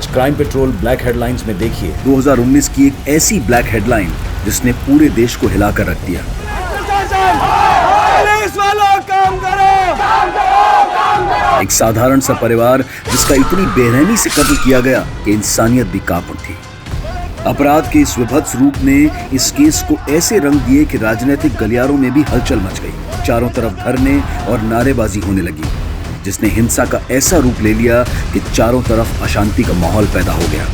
आज crime petrol black headlines में देखिए 2019 की एक ऐसी ब्लैक हेडलाइन जिसने पूरे देश को हिलाकर रख दिया। पुलिस वालों काम करो। एक साधारण सा परिवार जिसका इतनी बेरहमी से कत्ल किया गया कि इंसानियत भी कांप उठी। अपराध के इस विभत्स रूप ने इस केस को ऐसे रंग दिए कि राजनीतिक गलियारों में भी हलचल मच गई। चारों तरफ धरने और नारेबाजी होने लगी, जिसने हिंसा का ऐसा रूप ले लिया कि चारों तरफ अशांति का माहौल पैदा हो गया।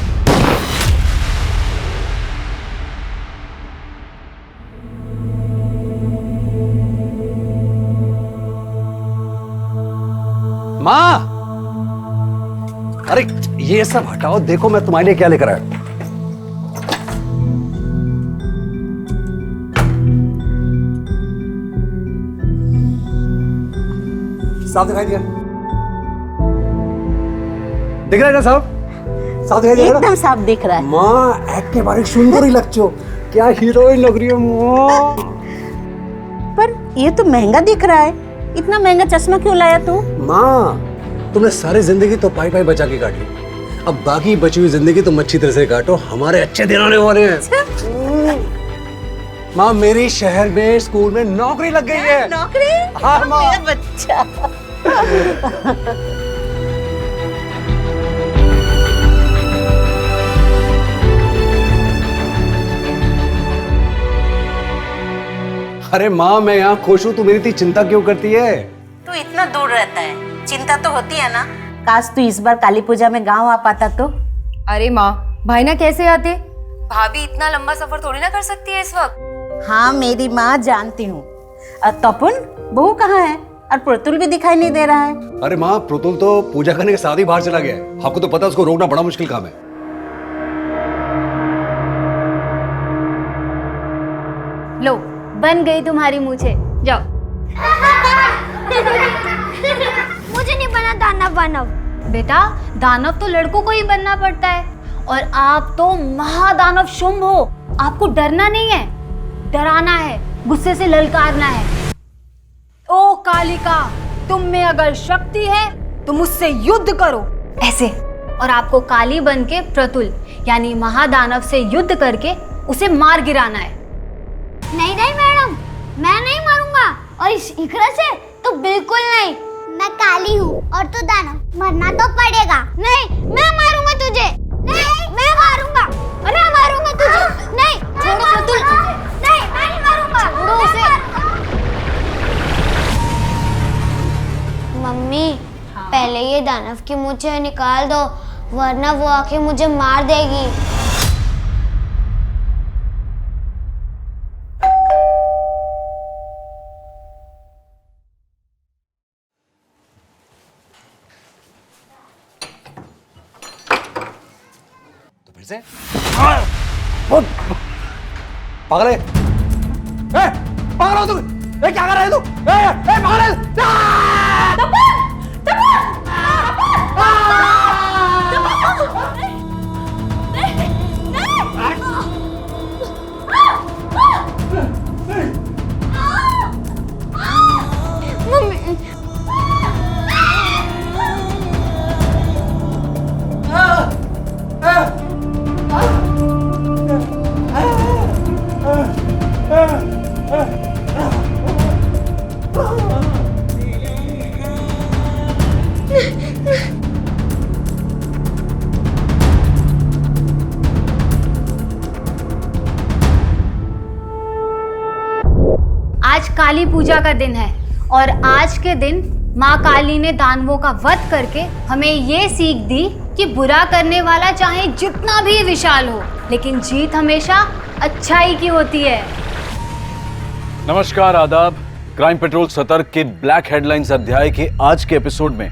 माँ, अरे ये सब हटाओ, देखो मैं तुम्हारे लिए क्या लेकर आया। साफ दिखाई दिया? दिख रहा है ना साफ? साफ दिखाई दिया? एकदम साफ दिख रहा है। माँ एक के बारे सुंदर ही लगती हो, क्या हीरोइन लग रही है माँ। पर ये तो महंगा दिख रहा है, इतना महंगा चश्मा क्यों लाया तू? माँ तुमने सारी जिंदगी तो पाई पाई बचा के काटी, अब बाकी बची हुई जिंदगी तुम अच्छी तरह से काटो, हमारे अच्छे दिन आने वाले हैं। माँ मेरी शहर में स्कूल में नौकरी लग गई है। नौकरी? हाँ माँ। मेरा बच्चा। अरे माँ मैं यहाँ खुश हूँ, तू मेरी इतनी चिंता क्यों करती है? तू इतना दूर रहता है, चिंता तो होती है ना। काश तू इस बार काली पूजा में गांव आ पाता तो। अरे माँ, भाई ना कैसे आते? भाभी इतना लंबा सफर थोड़ी ना कर सकती है इस वक्त। हाँ मेरी माँ जानती हूँ। तपन बहू कहाँ है? और प्रतुल भी दिखाई नहीं दे रहा है। अरे माँ प्रतुल तो पूजा करने के साथ ही बाहर चला गया है, आपको तो पता है उसको रोकना बड़ा मुश्किल काम है। लो बन गई तुम्हारी मूछें, जाओ। मुझे नहीं बना दानव वानव। बेटा दानव तो लड़कों को ही बनना पड़ता है, और आप तो महादानव शुंभ हो। आपको डरना नहीं है, डराना है, गुस्से से ललकारना है। ओ कालिका, तुम में अगर शक्ति है तो मुझसे युद्ध करो, ऐसे। और आपको काली बन के प्रतुल यानी महादानव से युद्ध करके उसे मार गिराना है। नहीं नहीं मैडम, मैं नहीं मारूंगा, और इस इकरा से तो बिल्कुल नहीं। मैं काली हूँ और तू दानव, मरना तो पड़ेगा। नहीं मैं मारूंगा तुझे। नहीं मैं मारूंगा। अरे मैं मारूंगा तुझे। नहीं छोड़ो प्रतुल। नहीं मैं नहीं मारूंगा। छोड़ो उसे। मम्मी पहले ये दानव की मूंछें निकाल दो, वरना वो आके मुझे मार देगी। फिर से पागल है? पागल हो तू? क्या कर रहा है तू? पागल है? आज काली पूजा का दिन है, और आज के दिन माँ काली ने दानवों का वध करके हमें ये सीख दी कि बुरा करने वाला चाहे जितना भी विशाल हो, लेकिन जीत हमेशा अच्छाई की होती है। नमस्कार, आदाब। क्राइम पेट्रोल सतर्क के ब्लैक हेडलाइंस अध्याय के आज के एपिसोड में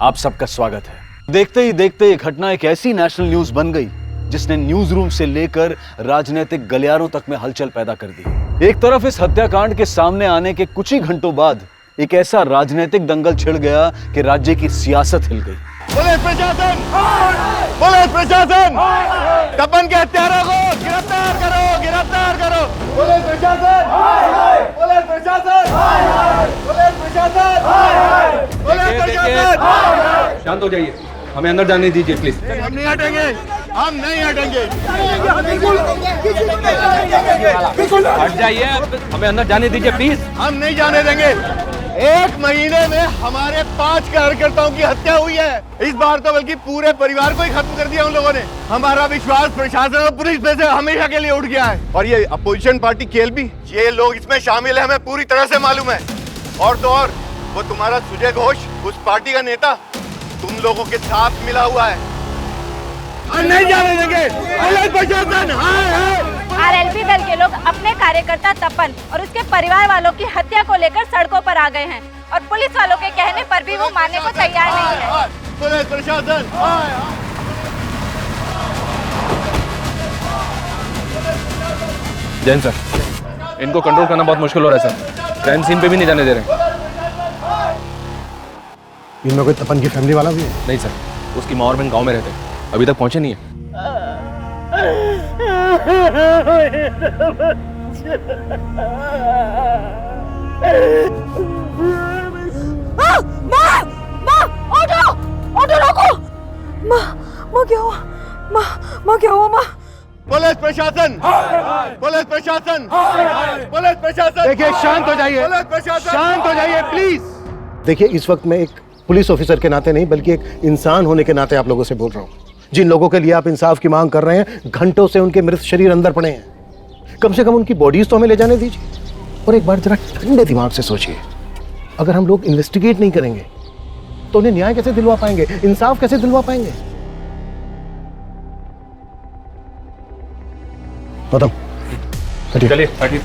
आप सबका स्वागत है। देखते ही देखते ये घटना एक ऐसी नेशनल न्यूज बन गई जिसने न्यूज रूम से लेकर राजनीतिक गलियारों तक में हलचल पैदा कर दी। एक तरफ इस हत्याकांड के सामने आने के कुछ ही घंटों बाद एक ऐसा राजनीतिक दंगल छिड़ गया कि राज्य की सियासत हिल गई। पुलिस प्रशासन, पुलिस प्रशासन, तपन के हत्यारों को गिरफ्तार करो, गिरफ्तार करो। पुलिस प्रशासन, पुलिस प्रशासन, पुलिस प्रशासन, पुलिस प्रशासन। शांत हो जाइए, हमें अंदर जाने दीजिए प्लीज। हम नहीं हटेंगे, हम नहीं हटेंगे। हट जाइए, हमें अंदर जाने दीजिए प्लीज। हम नहीं जाने देंगे। 1 महीने में हमारे 5 कार्यकर्ताओं की हत्या हुई है। इस बार तो बल्कि पूरे परिवार को ही खत्म कर दिया उन लोगों ने। हमारा विश्वास प्रशासन और पुलिस पे से हमेशा के लिए उठ गया है। और ये अपोजिशन पार्टी केएलपी, ये लोग इसमें शामिल है, हमें पूरी तरह से मालूम है। और तो और वो तुम्हारा सुजय घोष, उस पार्टी का नेता, तुम लोगों के साथ मिला हुआ है। हम नहीं जाने देंगे। प्रशासन आरएलपी दल के लोग अपने कार्यकर्ता तपन और उसके परिवार वालों की हत्या को लेकर सड़कों पर आ गए हैं और पुलिस वालों के कहने पर भी वो मानने को तैयार नहीं है। पुलिस प्रशासन जैन सर, इनको कंट्रोल करना बहुत मुश्किल हो रहा है सर। क्राइम सीन पे भी नहीं जाने दे रहे। इनमें कोई तपन की फैमिली वाला भी है? नहीं सर, उसकी माँ और बहन गाँव में रहते हैं, अभी तक पहुंचे नहीं है। माँ क्या हुआ माँ? पुलिस प्रशासन, पुलिस प्रशासन, पुलिस प्रशासन। देखिए, शांत हो जाइए, पुलिस प्रशासन, शांत हो जाइए प्लीज। देखिए, इस वक्त मैं एक पुलिस ऑफिसर के नाते नहीं बल्कि एक इंसान होने के नाते आप लोगों से बोल रहा हूँ। जिन लोगों के लिए आप इंसाफ की मांग कर रहे हैं, घंटों से उनके मृत शरीर अंदर पड़े हैं। कम से कम उनकी बॉडीज तो हमें ले जाने दीजिए। और एक बार जरा ठंडे दिमाग से सोचिए, अगर हम लोग इन्वेस्टिगेट नहीं करेंगे तो उन्हें न्याय कैसे दिलवा पाएंगे, इंसाफ कैसे दिलवा पाएंगे? बताओ। चलिए हटिए।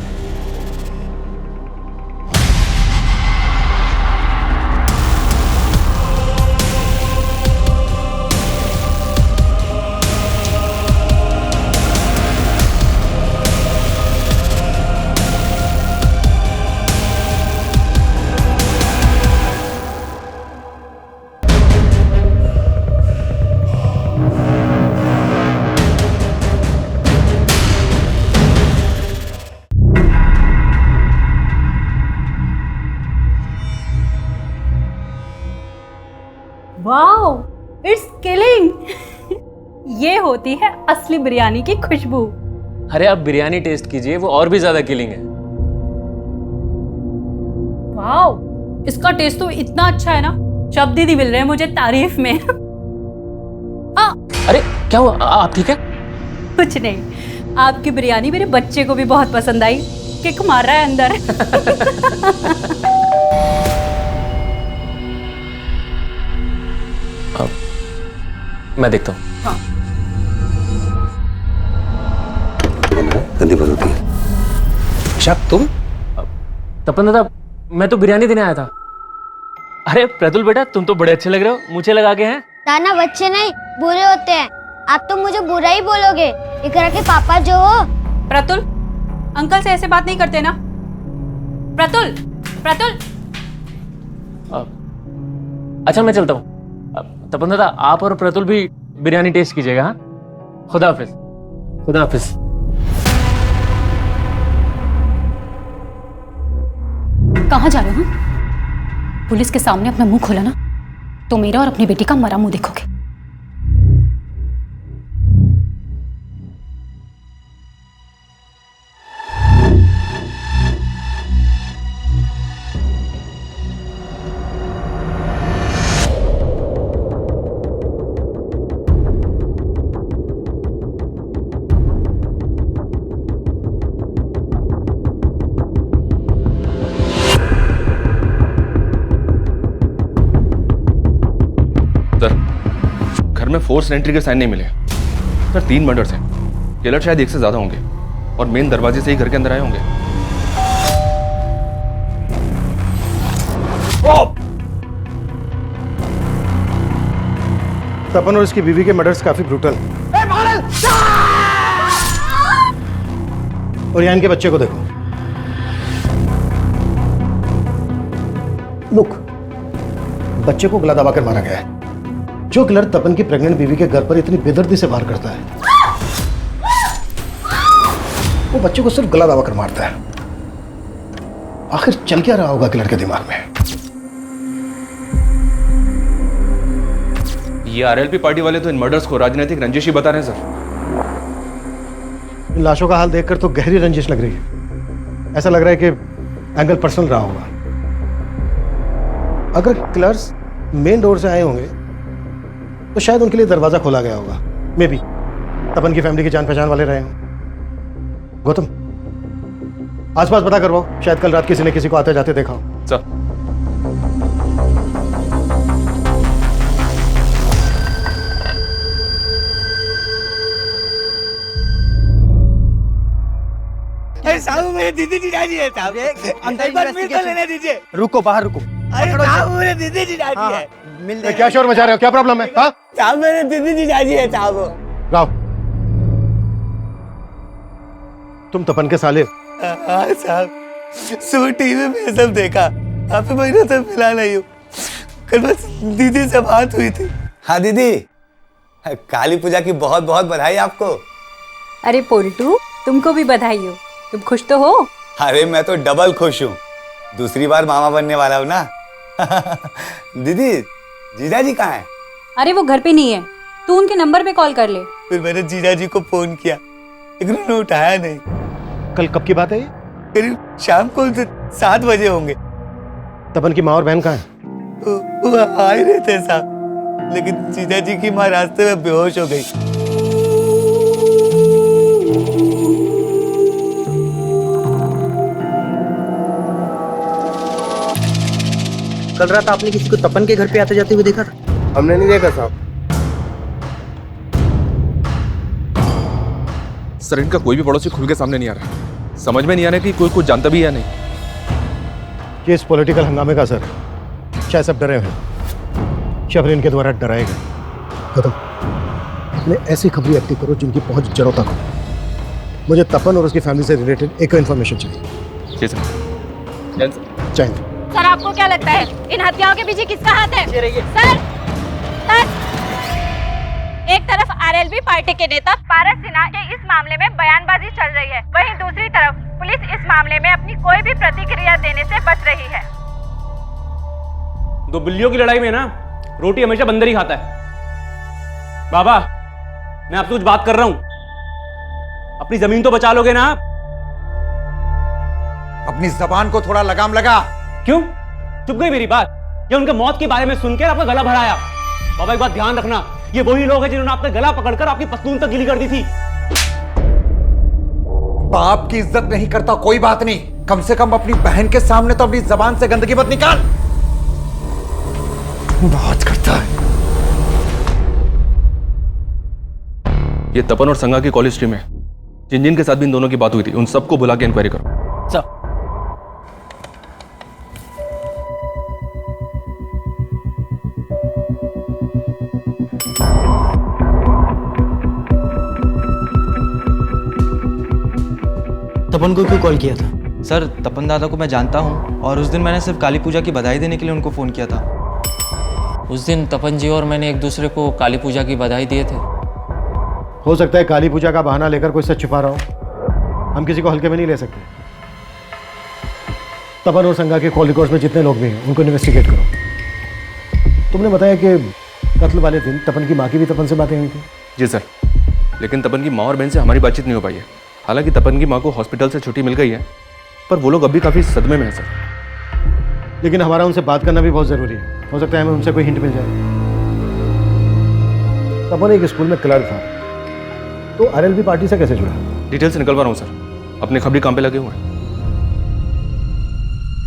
Wow, it's killing. ये होती है असली बिरयानी की खुशबू। अरे आप बिरयानी टेस्ट कीजिए, वो और भी ज्यादा किलिंग है। वाओ, इसका टेस्ट तो इतना अच्छा है ना, शब्द ही नहीं मिल रहे हैं मुझे तारीफ में। अरे क्या हुआ, आप ठीक है? कुछ नहीं, आपकी बिरयानी मेरे बच्चे को भी बहुत पसंद आई, किक मार रहा है अंदर। मैं देखता हूँ। हाँ। गंदी बात होती है। शक तुम? तपन दादा, मैं तो बिरयानी देने आया था। अरे प्रतुल बेटा, तुम तो बड़े अच्छे लग रहे हो, मुझे लगा के हैं। दाना बच्चे नहीं बुरे होते हैं। आप तो मुझे बुरा ही बोलोगे। इकरा के पापा जो हो। प्रतुल, अंकल से ऐसे बात नहीं करते ना। प्रतुल, प्रतुल। अच्छा मैं चलता हूँ। तपन दादा, आप और प्रतुल भी बिरयानी टेस्ट कीजिएगा। हाँ, खुदा हाफिज। खुदा हाफिज। कहाँ जा रहे हो? पुलिस के सामने अपना मुंह खोला ना तो मेरा और अपनी बेटी का मरा मुंह देखोगे। घर में फोर्स एंट्री के साइन नहीं मिले सर। 3 मर्डर्स हैं, किलर शायद 1 से ज्यादा होंगे और मेन दरवाजे से ही घर के अंदर आए होंगे। तपन और इसकी बीवी के मर्डर्स काफी ब्रूटल। और यहाँ इनके बच्चे को देखो। लुक, बच्चे को गला दबाकर मारा गया है। जो किलर तपन की प्रेग्नेंट बीवी के घर पर इतनी बेदर्दी से वार करता है, वो बच्चे को सिर्फ गला दबाकर मारता है। आखिर चल क्या रहा होगा किलर के दिमाग में? ये आरएलपी पार्टी वाले तो इन मर्डर्स को राजनीतिक रंजिश ही बता रहे हैं सर। इन लाशों का हाल देखकर तो गहरी रंजिश लग रही है। ऐसा लग रहा है कि एंगल पर्सनल रहा होगा। अगर किलर्स मेन डोर से आए होंगे तो शायद उनके लिए दरवाजा खोला गया होगा। मे बी तपन की फैमिली की जान पहचान वाले रहे हों। गौतम, आसपास पता करवाओ, शायद कल रात किसी ने किसी को आते जाते देखा हो। सर साहब मेरे दीदी जीजाजी है साहब, अंदर लेने दीजिए। रुको, बाहर रुको। अरे साहब मेरे दीदी जीजाजी है। क्या शोर मचा रहे हो? क्या प्रॉब्लम है? हाँ साहब मेरे दीदी जीजाजी है साहब। राव, तुम तपन के साले हो? हाँ साहब, सुबह टीवी में सब देखा, काफी महीनों से मिला नहीं हूँ। कल बस दीदी से बात हुई थी। हाँ दीदी, काली पूजा की बहुत बहुत बधाई आपको। अरे पोल्टू, तुमको भी बधाई हो। तुम खुश तो हो? अरे मैं तो डबल खुश हूँ, दूसरी बार मामा बनने वाला हूँ ना। दीदी, जीजाजी कहाँ है? अरे वो घर पे नहीं है, तू उनके नंबर पे कॉल कर ले। फिर मैंने जीजाजी को फोन किया, लेकिन उन्होंने उठाया नहीं। कल कब की बात है ये? करीब शाम को 7 बजे होंगे। तपन की माँ और बहन कहाँ है? वो आ ही रहे थे साहब, लेकिन जीजाजी की माँ रास्ते में बेहोश हो गई। कल रात आपने किसी को तपन के घर पे आते जाते हुए देखा था? हमने नहीं देखा साहब। सर इनका कोई भी पड़ोसी खुल के सामने नहीं आ रहा। समझ में नहीं आ रहा कि कोई कुछ जानता भी है या नहीं। ये इस पॉलिटिकल हंगामे का असर है। शायद सब डरे हुए, शबरी इनके द्वारा डराए गए। खत्म, अपने ऐसी खबरी एक्टिव करो जिनकी पहुंच जड़ों तक हो। मुझे तपन और उसकी फैमिली से रिलेटेड एक इन्फॉर्मेशन चाहिए। जी सर। चाहिए। सर आपको क्या लगता है इन हत्याओं के पीछे किसका हाथ है? सर, एक तरफ आरएलपी पार्टी के नेता पारस सिन्हा के इस मामले में बयानबाजी चल रही है, वहीं दूसरी तरफ पुलिस इस मामले में अपनी कोई भी प्रतिक्रिया देने से बच रही है। दो बिल्लियों की लड़ाई में ना रोटी हमेशा बंदर ही खाता है। बाबा, मैं आपसे कुछ बात कर रहा हूं, अपनी जमीन तो बचा लोगे ना आप? अपनी जबान को थोड़ा लगाम लगा। क्यों चुप गई मेरी बात? या उनके मौत के बारे में सुनकर आपका गला भराया? बाबा एक बात ध्यान रखना, ये वही लोग हैं जिन्होंने आपका गला पकड़कर आपकी पतलून तक गीली कर दी थी। बाप की इज्जत नहीं करता कोई बात नहीं, कम से कम अपनी बहन के सामने तो अपनी जबान से गंदगी मत निकाल। बहुत करता है। ये तपन और संगा की कॉलेज टीम है, जिन जिन के साथ भी इन दोनों की बात हुई थी उन सबको बुला के इंक्वायरी करो। सर तपन को क्यों कॉल किया था? सर तपन दादा को मैं जानता हूँ और उस दिन मैंने सिर्फ काली पूजा की बधाई देने के लिए उनको फ़ोन किया था। उस दिन तपन जी और मैंने एक दूसरे को काली पूजा की बधाई दिए थे। हो सकता है काली पूजा का बहाना लेकर कोई सच छुपा रहा हो। हम किसी को हल्के में नहीं ले सकते। तपन और संगा के कॉल रिकॉर्ड्स में जितने लोग भी हैं उनको इन्वेस्टिगेट करो। तुमने बताया कि कत्ल वाले दिन तपन की माँ की भी तपन से बातें हुई थी। जी सर, लेकिन तपन की माँ और बहन से हमारी बातचीत नहीं हो पाई है। हालांकि तपन की माँ को हॉस्पिटल से छुट्टी मिल गई है, पर वो लोग अभी काफ़ी सदमे में हैं सर। लेकिन हमारा उनसे बात करना भी बहुत ज़रूरी है। हो सकता है हमें उनसे कोई हिंट मिल जाए। तपन एक स्कूल में क्लर्क था, तो आरएलपी पार्टी से कैसे जुड़ा? डिटेल्स निकलवा रहा हूँ सर, अपने खबरी काम पे लगे हुए हैं।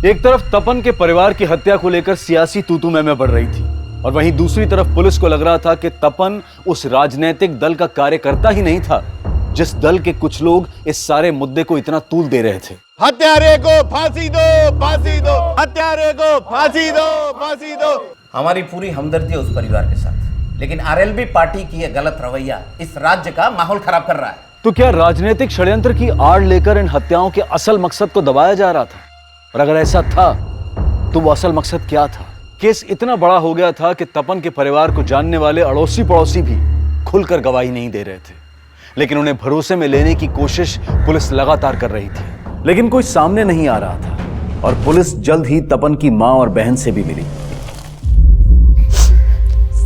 एक तरफ तपन के परिवार की हत्या को लेकर सियासी तूतू में बढ़ रही थी, और वहीं दूसरी तरफ पुलिस को लग रहा था कि तपन उस राजनीतिक दल का कार्यकर्ता ही नहीं था जिस दल के कुछ लोग इस सारे मुद्दे को इतना तूल दे रहे थे। हत्यारे को फांसी दो, फांसी दो, हत्यारे को फांसी दो, फांसी दो। हमारी पूरी हमदर्दी है उस परिवार के साथ, लेकिन आरएलपी पार्टी की यह गलत रवैया इस राज्य का माहौल खराब कर रहा है। तो क्या राजनीतिक षड्यंत्र की आड़ लेकर इन हत्याओं के असल मकसद को दबाया जा रहा था? और अगर ऐसा था तो वो असल मकसद क्या था? केस इतना बड़ा हो गया था कि तपन के परिवार को जानने वाले अड़ोसी पड़ोसी भी खुलकर गवाही नहीं दे रहे थे, लेकिन उन्हें भरोसे में लेने की कोशिश पुलिस लगातार कर रही थी, लेकिन कोई सामने नहीं आ रहा था। और पुलिस जल्द ही तपन की मां और बहन से भी मिली।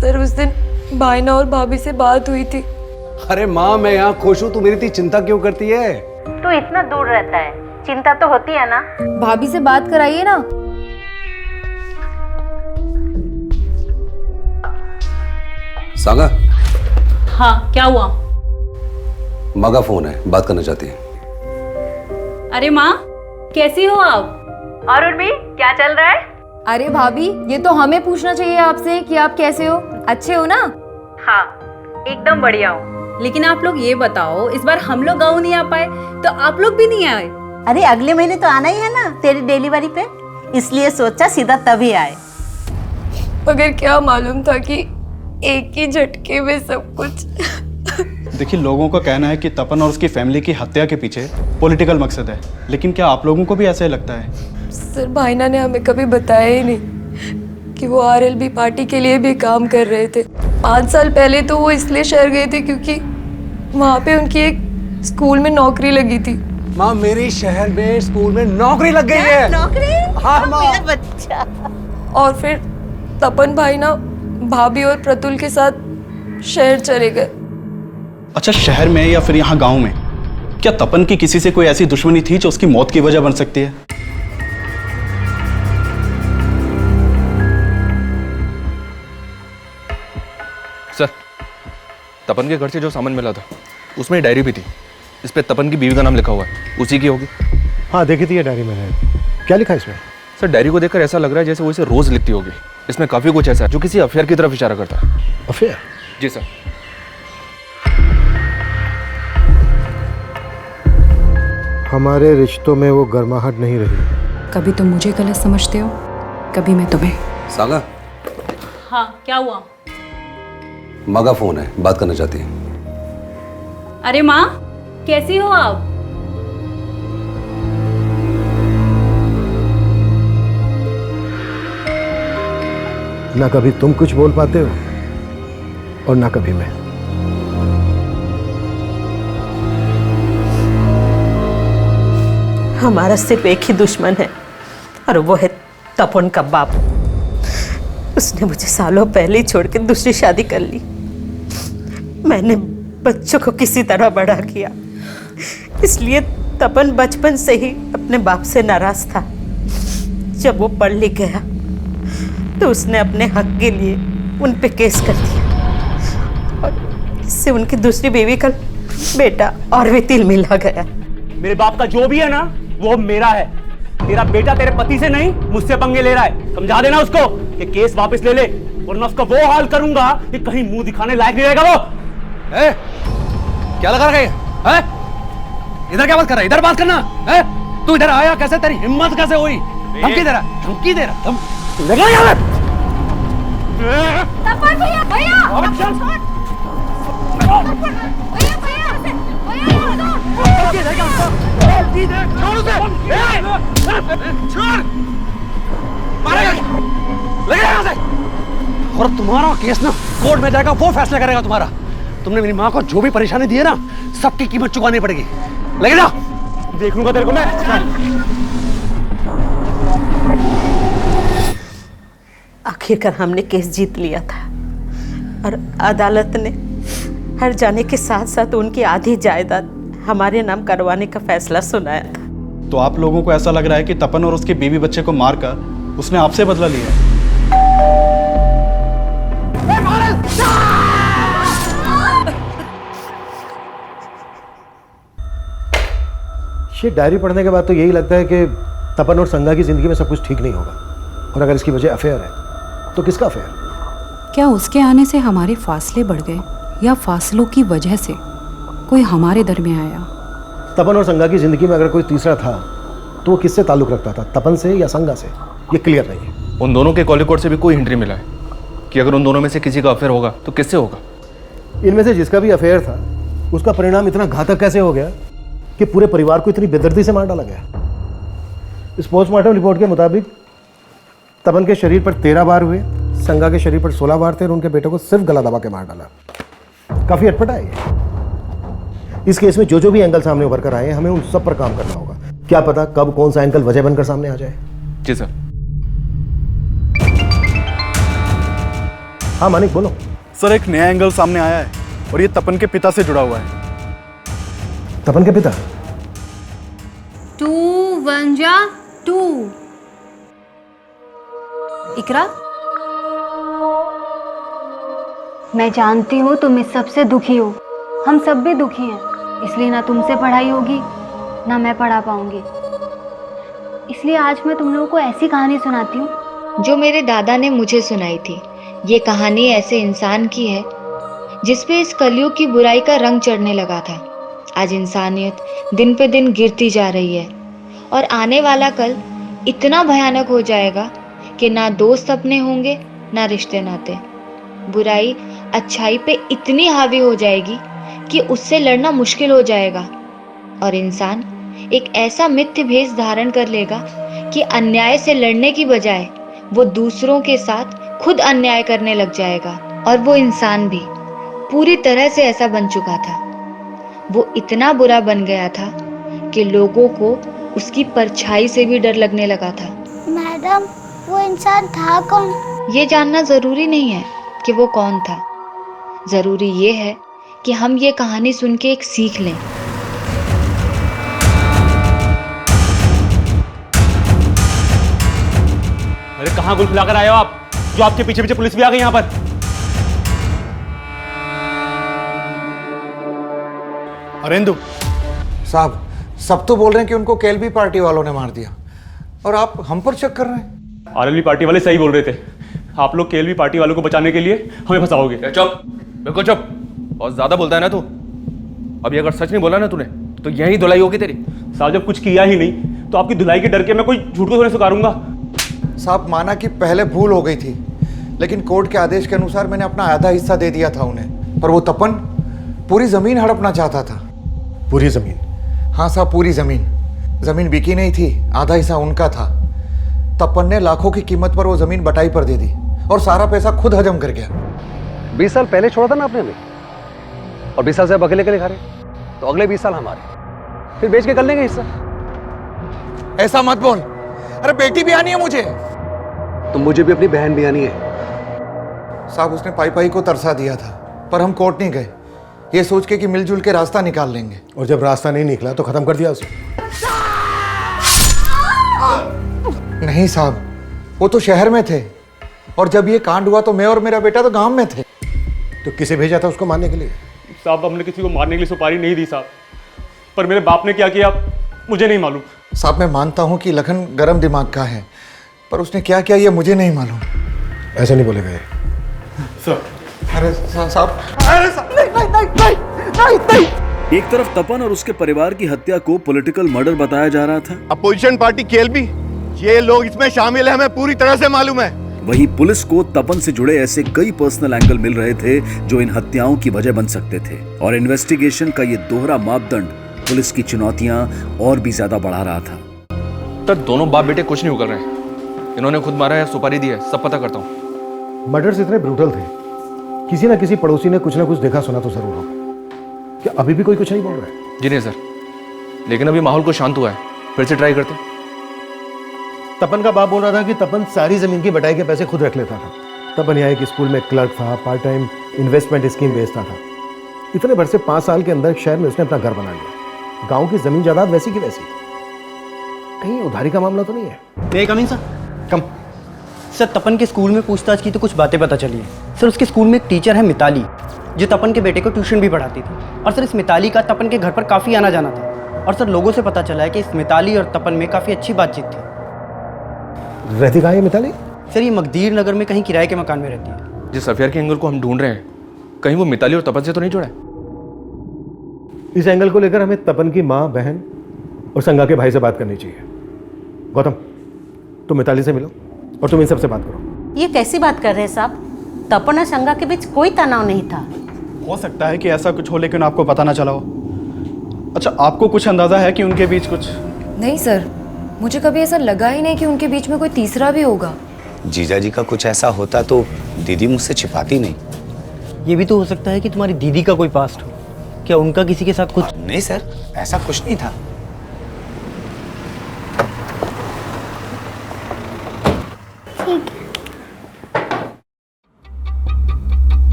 सर उस दिन भाईना और भाभी से बात हुई थी। अरे माँ, मैं यहाँ खुश हूँ, तू मेरी इतनी चिंता क्यों करती है? तू इतना दूर रहता है, चिंता तो होती है ना। भाभी से बात कराइए ना। सागा, हाँ क्या हुआ? माँ का फोन है, बात करना चाहती है। अरे माँ, कैसी हो आप? और उर्मी, क्या चल रहा है? अरे भाभी, ये तो हमें पूछना चाहिए आपसे कि आप कैसे हो, अच्छे हो ना? हाँ, एकदम बढ़िया हूँ। लेकिन आप लोग ये बताओ, इस बार हम लोग गाँव नहीं आ पाए तो आप लोग भी नहीं आए? अरे अगले महीने तो आना ही है ना तेरी डिलीवरी पे, इसलिए सोचा सीधा तभी आए। मगर क्या मालूम था कि एक ही झटके में सब कुछ। देखिए, लोगों का कहना है कि तपन और उसकी फैमिली की हत्या के पीछे पॉलिटिकल मकसद है, लेकिन क्या आप लोगों को भी ऐसा ही लगता है? सर, भाईना ने हमें कभी बताया ही नहीं कि वो आरएलबी पार्टी के लिए भी काम कर रहे थे। 5 साल पहले तो वो इसलिए शहर गए थे क्योंकि वहाँ पे उनकी एक स्कूल में नौकरी लगी थी। माँ, मेरी शहर में स्कूल में नौकरी लग गई है। नौकरी? हाँ माँ। मेरा बच्चा। और फिर तपन भाईना भाभी और प्रतुल के साथ शहर चले गए। अच्छा, शहर में या फिर यहाँ गांव में क्या तपन की किसी से कोई ऐसी दुश्मनी थी जो उसकी मौत की वजह बन सकती है? सर, तपन के घर से जो सामान मिला था उसमें डायरी भी थी, इस पे तपन की बीवी का नाम लिखा हुआ है, उसी की होगी। हाँ, देखी थी ये डायरी मैंने। क्या लिखा है इसमें? सर, डायरी को देखकर ऐसा लग रहा है जैसे वो इसे रोज लिखती होगी। इसमें काफी कुछ ऐसा है जो किसी अफेयर की तरफ इशारा करता है। अफेयर? जी सर। हमारे रिश्तों में वो गर्माहट नहीं रही। कभी तुम मुझे गलत समझते हो, कभी मैं तुम्हें। सागा, हाँ क्या हुआ? माँ का फोन है, बात करना चाहती है। अरे माँ, कैसी हो आप? ना कभी तुम कुछ बोल पाते हो और ना कभी मैं। हमारा सिर्फ एक ही दुश्मन है और वो है तपन का बाप। उसने मुझे सालों पहले ही छोड़ के दूसरी शादी कर ली। मैंने बच्चों को किसी तरह बड़ा किया, इसलिए तपन बचपन से ही अपने बाप से नाराज था। जब वो पढ़ लिख गया तो उसने अपने हक के लिए उन पे केस कर दिया और इससे उनकी दूसरी बीवी का बेटा और भी तिल मिला गया। मेरे बाप का जो भी है ना वो मेरा है। तेरा बेटा तेरे पति से नहीं मुझसे पंगे ले रहा है। समझा देना उसको कि केस वापस ले ले, वरना उसका वो हाल करूंगा कि कहीं मुंह दिखाने लायक नहीं रहेगा वो। क्या लगा रखा है? इधर क्या बात कर रहा है? इधर बात करना है। तू इधर आया कैसे? तेरी हिम्मत कैसे हुई? धमकी दे रहा, धमकी दे रहा। लगा यहाँ पे। तपन भैया, और तुम्हारा केस ना कोर्ट में जाएगा, वो फैसला करेगा तुम्हारा। तुमने मेरी माँ को जो भी परेशानी दी है ना, सबकी कीमत चुकानी पड़ेगी। लेके जा। देख लूंगा तेरे को मैं। आखिरकार हमने केस जीत लिया था और अदालत ने हर जाने के साथ साथ उनकी आधी जायदाद हमारे नाम करवाने का फैसला सुनाया था। तो आप लोगों को ऐसा लग रहा है कि तपन और उसके बीवी बच्चे को मारकर उसने आपसे बदला लिया है? ये डायरी पढ़ने के बाद तो यही लगता है कि तपन और संगा की जिंदगी में सब कुछ ठीक नहीं होगा। और अगर इसकी वजह अफेयर है तो किसका अफेयर? क्या उसके आने से हमारे फासले बढ़ गए या फासलों की वजह से कोई हमारे दरमियान आया? तपन और संगा की जिंदगी में अगर कोई तीसरा था तो वो किससे ताल्लुक रखता था, तपन से या संगा से? ये क्लियर नहीं है। उन दोनों के कॉल रिकॉर्ड से भी कोई हिंट नहीं मिला है कि अगर उन दोनों में से किसी का अफेयर होगा तो किससे होगा। इनमें से जिसका भी अफेयर था उसका परिणाम इतना घातक कैसे हो गया कि पूरे परिवार को इतनी बेदर्दी से मार डाला गया? इस पोस्टमार्टम रिपोर्ट के मुताबिक तपन के शरीर पर 13 बार हुए, संगा के शरीर पर 16 बार थे और उनके बेटे को सिर्फ गला दबा के मार डाला। काफी अटपटा है ये। इस केस में जो भी एंगल सामने उभर कर आए हमें उन सब पर काम करना होगा। क्या पता कब कौन सा एंगल वजह बनकर सामने आ जाए। जी सर। हाँ मानिक बोलो। सर एक नया एंगल सामने आया है और ये तपन के पिता से जुड़ा हुआ है। तपन के पिता? 2 1 जा 2। इकरा, मैं जानती हूँ तुम इस सबसे दुखी हो, हम सब भी दुखी हैं, इसलिए ना तुमसे पढ़ाई होगी ना मैं पढ़ा पाऊंगी। इसलिए आज मैं तुम लोगों को ऐसी कहानी सुनाती हूँ जो मेरे दादा ने मुझे सुनाई थी। ये कहानी ऐसे इंसान की है जिसपे इस कलयुग की बुराई का रंग चढ़ने लगा था। आज इंसानियत दिन पे दिन गिरती जा रही है और आने वाला कल इतना भयानक हो जाएगा कि ना दोस्त अपने होंगे ना रिश्ते नाते। बुराई अच्छाई पे इतनी हावी हो जाएगी कि उससे लड़ना मुश्किल हो जाएगा और इंसान एक ऐसा मिथ्य भेष धारण कर लेगा कि अन्याय से लड़ने की बजाय वो दूसरों के साथ खुद अन्याय करने लग जाएगा। और वो इंसान भी पूरी तरह से ऐसा बन चुका था। वो इतना बुरा बन गया था कि लोगों को उसकी परछाई से भी डर लगने लगा था। मैडम, वो इंसान था कौन? ये जानना जरूरी नहीं है कि वो कौन था। जरूरी ये है कि हम ये कहानी सुन के एक सीख लें। अरे कहाँ गुल खिलाकर आए हो आप, जो आपके पीछे पीछे पुलिस भी आ गई यहाँ पर? अरेंदु साहब, सब तो बोल रहे हैं कि उनको केएलबी पार्टी वालों ने मार दिया और आप हम पर शक कर रहे हैं। आरएलबी पार्टी वाले सही बोल रहे थे। आप लोग केएलबी पार्टी वालों को बचाने के लिए हमें फंसाओगे। चुप, बिल्कुल चुप। बहुत ज्यादा बोलता है ना तू। अभी अगर सच नहीं बोला ना तूने तो यही धुलाई होगी तेरी। साहब जब कुछ किया ही नहीं तो आपकी धुलाई के डर के मैं कोई झूठ को थोड़ी स्वीकारूंगा। साहब माना कि पहले भूल हो गई थी, लेकिन कोर्ट के आदेश के अनुसार मैंने अपना आधा हिस्सा दे दिया था उन्हें। पर वो तपन पूरी जमीन हड़पना चाहता था। पूरी जमीन? हाँ साहब, पूरी जमीन। जमीन बिकी नहीं थी, आधा हिस्सा उनका था। तपन ने लाखों की कीमत पर वो जमीन बटाई पर दे दी और सारा पैसा खुद हजम कर गया। 20 साल पहले छोड़ा था ना आपने हमें, और 20 साल से अब अकेले खा रहे, तो अगले 20 साल हमारे, फिर बेच के कर लेंगे हिस्सा। ऐसा मत बोल। अरे बेटी भी आनी है मुझे। तो मुझे भी अपनी बहन भी आनी है। साहब उसने पाई पाई को तरसा दिया था, पर हम कोर्ट नहीं गए, ये सोच के कि मिलजुल के रास्ता निकाल लेंगे। और जब रास्ता नहीं निकला तो खत्म कर दिया उसे। नहीं साहब, वो तो शहर में थे और जब ये कांड हुआ तो मैं और मेरा बेटा तो गांव में थे। तो किसे भेजा था उसको मारने के लिए? साहब हमने किसी को मारने के लिए सुपारी नहीं दी साहब, पर मेरे बाप ने क्या किया मुझे नहीं मालूम। साहब मैं मानता हूँ कि लखन गर्म दिमाग का है, पर उसने क्या किया ये मुझे नहीं मालूम। ऐसे नहीं बोलेगा ये। सर, अरे साहब, एक तरफ तपन और उसके परिवार की हत्या को पॉलिटिकल मर्डर बताया जा रहा था। अपोजिशन पार्टी केएलबी, ये लोग इसमें शामिल है, हमें पूरी तरह से मालूम है। वहीं पुलिस को तपन से जुड़े ऐसे कई पर्सनल एंगल मिल रहे थे जो इन हत्याओं की वजह बन सकते थे, और इन्वेस्टिगेशन का ये दोहरा मापदंड पुलिस की चुनौतियां और भी ज्यादा बढ़ा रहा था। तो दोनों बाप बेटे कुछ नहीं कर रहे हैं। इन्होंने खुद मारा है, सुपारी दी है, सब पता करता हूँ। मर्डर्स इतने ब्रूटल थे, किसी ना किसी पड़ोसी ने कुछ ना कुछ देखा सुना तो जरूर होगा। क्या अभी भी कोई कुछ नहीं बोल रहा है? जी नहीं सर, लेकिन अभी माहौल को शांत हुआ है, फिर से ट्राई करते। तपन का बाप बोल रहा था कि तपन सारी जमीन की बटाई के पैसे खुद रख लेता था। तपन यहाँ एक स्कूल में क्लर्क था, पार्ट टाइम इन्वेस्टमेंट स्कीम बेचता था। इतने भर से 5 साल के अंदर शहर में उसने अपना घर बना लिया। गांव की जमीन जायदाद वैसी की वैसी। कहीं उधारी का मामला तो नहीं है? कम इन सर, कम सर। तपन के स्कूल में पूछताछ की तो कुछ बातें पता चली है सर। उसके स्कूल में एक टीचर है मिताली, जो तपन के बेटे को ट्यूशन भी पढ़ाती थी। और सर इस मिताली का तपन के घर पर काफ़ी आना जाना था। और सर लोगों से पता चला है कि इस मिताली और तपन में काफ़ी अच्छी बातचीत थी। रहती कहाँ है मिताली? सर ये मकदीर नगर में कहीं किराए के मकान में रहती है। जिस अफेयर के एंगल को हम ढूंढ रहे हैं, कहीं वो मिताली और तपन से तो नहीं जुड़ा है? इस एंगल को लेकर हमें तपन की माँ, बहन और संगा के भाई से बात करनी चाहिए। गौतम, तुम मिताली से मिलो और तुम इन सबसे बात करो। ये कैसी बात कर रहे हैं साहब? तपन और संगा के बीच कोई तनाव नहीं था। हो सकता है कि ऐसा कुछ हो, लेकिन आपको पता ना चला हो। अच्छा, आपको कुछ अंदाजा है कि उनके बीच कुछ? नहीं सर, मुझे कभी ऐसा लगा ही नहीं कि उनके बीच में कोई तीसरा भी होगा। जीजा जी का कुछ ऐसा होता तो दीदी मुझसे छिपाती नहीं। ये भी तो हो सकता है कि तुम्हारी दीदी का कोई पास्ट हो। क्या उनका किसी के साथ कुछ? नहीं सर, ऐसा कुछ नहीं था।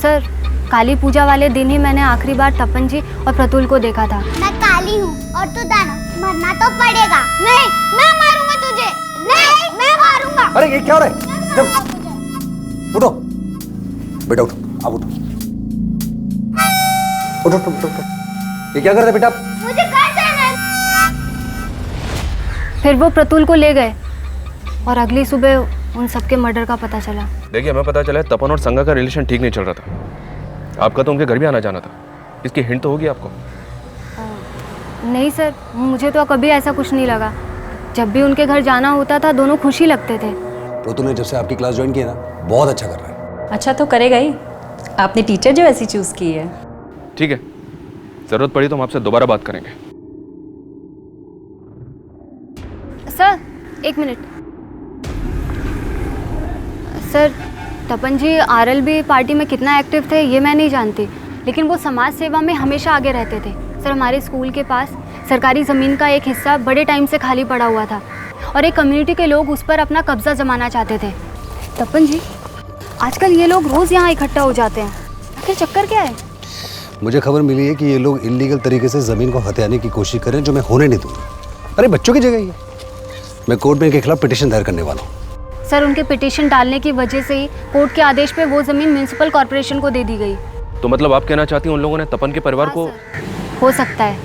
सर, काली पूजा वाले दिन ही मैंने आखिरी बार तपन जी और प्रतुल को देखा था। मैं काली हूँ और तू दानव, मरना तो पड़ेगा। नहीं, मैं मारूंगा तुझे। नहीं, मैं मारूंगा। अरे ये क्या हो रहा है? उठो बेटा, उठो, आप उठो। उठो उठो उठो। ये क्या कर रहे बेटा? मुझे घर जाना है। फिर वो प्रतुल को ले गए और अगली सुबह उन सबके मर्डर का पता चला। देखिए, हमें पता चला तपन और संगा का रिलेशन ठीक नहीं चल रहा था। आपका तो उनके घर भी आना जाना था। इसकी हिंट तो होगी आपको। नहीं सर, मुझे तो कभी ऐसा कुछ नहीं लगा। जब भी उनके घर जाना होता था दोनों खुश ही लगते थे। प्रतुल ने जब से आपकी क्लास ज्वाइन की है ना, बहुत अच्छा कर रहा है। अच्छा तो करेगा ही। आपने टीचर जो ऐसी चूज की है। ठीक है, जरूरत पड़ी तो हम आपसे दोबारा बात करेंगे। सर, एक मिनट। सर, तपन जी आरएलबी पार्टी में कितना एक्टिव थे ये मैं नहीं जानती, लेकिन वो समाज सेवा में हमेशा आगे रहते थे। सर, हमारे स्कूल के पास सरकारी ज़मीन का एक हिस्सा बड़े टाइम से खाली पड़ा हुआ था और एक कम्युनिटी के लोग उस पर अपना कब्जा जमाना चाहते थे। तपन जी, आजकल ये लोग रोज़ यहाँ इकट्ठा हो जाते हैं, आखिर चक्कर क्या है? मुझे खबर मिली है कि ये लोग इलीगल तरीके से ज़मीन को हथियाने की कोशिश करें, जो मैं होने नहीं दूंगा। अरे बच्चों की जगह ही है। मैं कोर्ट में इनके खिलाफ पिटीशन दायर करने वाला हूँ। सर, उनके पिटीशन डालने की वजह से ही कोर्ट के आदेश पे वो ज़मीन म्यूनसिपल कॉर्पोरेशन को दे दी गई। तो मतलब आप कहना चाहती हैं उन लोगों ने तपन के परिवार को? हो सकता है।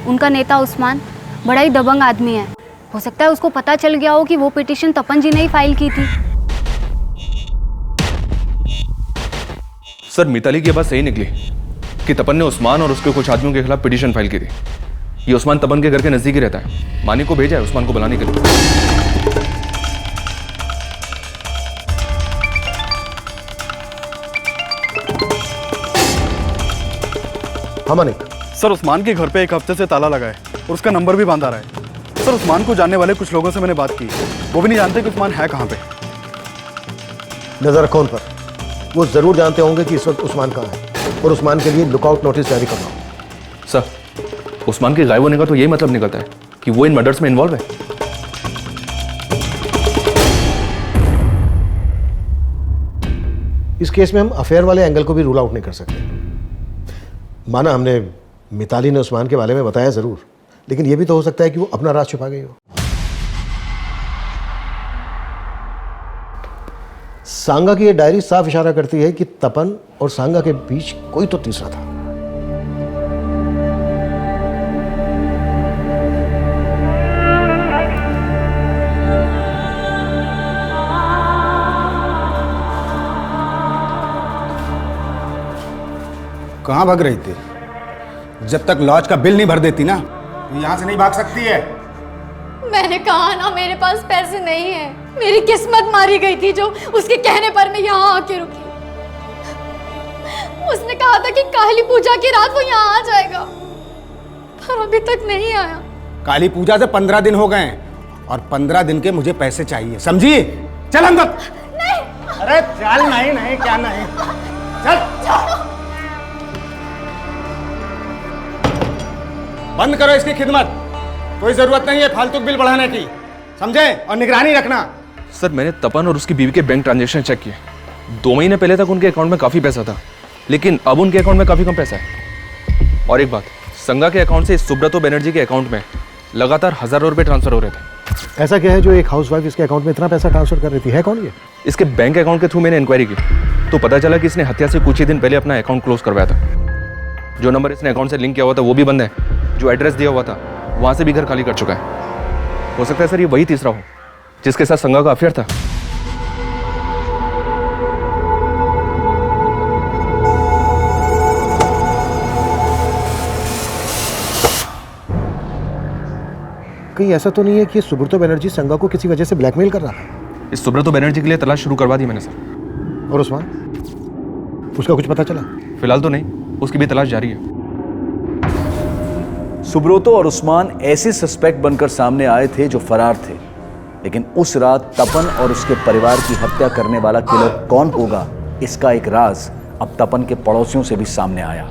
उनका नेता उस्मान बड़ा ही दबंग आदमी है। हो सकता है उसको पता चल गया हो कि वो पिटीशन तपन जी ने ही फाइल की थी। सर, मिताली की बात सही निकली कि तपन ने उस्मान और उसके कुछ आदमियों के खिलाफ पिटीशन फाइल की थी। ये उस्मान तपन के घर के नजदीक ही रहता है। मानी को भेजा है उस्मान को बुलाने के लिए। हाँ मानिक। सर, उस्मान के घर पे एक हफ्ते से ताला लगा है और उसका नंबर भी बंद आ रहा है। सर, उस्मान को जानने वाले कुछ लोगों से मैंने बात की, वो भी नहीं जानते कि उस्मान है कहाँ पे। नजर रखो उन पर। वो जरूर जानते होंगे कि इस वक्त उस्मान कहाँ है और उस्मान के लिए लुकआउट नोटिस जारी कर रहा हूँ। सर, उस्मान के गायब होने का तो यही मतलब निकलता है कि वो इन मर्डर्स में इन्वॉल्व है। इस केस में हम अफेयर वाले एंगल को भी रूल आउट नहीं कर सकते। माना हमने मिताली ने उस्मान के बारे में बताया जरूर, लेकिन यह भी तो हो सकता है कि वो अपना राज छुपा गई हो। सांगा की ये डायरी साफ इशारा करती है कि तपन और सांगा के बीच कोई तो तीसरा था। कहाँ भाग रही थी? जब तक लॉज का बिल नहीं भर देती ना, तो यहाँ से नहीं भाग सकती है। मैंने कहा ना मेरे पास पैसे नहीं है। मेरी किस्मत मारी गई थी जो उसके कहने पर मैं यहाँ आके रुकी। उसने कहा था कि काली पूजा की रात वो यहाँ आ जाएगा, पर अभी तक नहीं आया। काली पूजा से 15 दिन हो गए और 15 दिन के मुझे पैसे चाहिए, समझी? चल अंदर। नहीं। अरे चल। नहीं नहीं, क्या नहीं, चल। बंद करो इसकी खिदमत। कोई जरूरत नहीं है फालतू बिल बढ़ाने की, समझे? और निगरानी रखना। सर, मैंने तपन और उसकी बीवी के बैंक ट्रांजैक्शन चेक किए। 2 महीने पहले तक उनके अकाउंट में काफी पैसा था, लेकिन अब उनके अकाउंट में काफी कम पैसा है। और एक बात, संगा के अकाउंट से सुब्रतो बनर्जी के अकाउंट में लगातार हजारों रुपए ट्रांसफर हो रहे थे। ऐसा क्या है जो एक हाउसवाइफ इसके अकाउंट में इतना पैसा ट्रांसफर कर रही थी? है कौन ये? इसके बैंक अकाउंट के थ्रू मैंने इंक्वायरी की तो पता चला कि इसने हत्या से कुछ ही दिन पहले अपना अकाउंट क्लोज करवाया था। जो नंबर इसने अकाउंट से लिंक किया हुआ था वो भी बंद है। जो एड्रेस दिया हुआ था वहां से भी घर खाली कर चुका है। हो सकता है सर ये वही तीसरा हो जिसके साथ संगा का अफेयर था। कहीं ऐसा तो नहीं है कि सुब्रतो बनर्जी संगा को किसी वजह से ब्लैकमेल कर रहा है? इस सुब्रतो बनर्जी के लिए तलाश शुरू करवा दी मैंने सर। और उस्मान, उसका कुछ पता चला? फिलहाल तो नहीं, उसकी भी तलाश जारी है। सुब्रतो और उस्मान ऐसे सस्पेक्ट बनकर सामने आए थे जो फरार थे, लेकिन उस रात तपन और उसके परिवार की हत्या करने वाला किलर कौन होगा, इसका एक राज अब तपन के पड़ोसियों से भी सामने आया।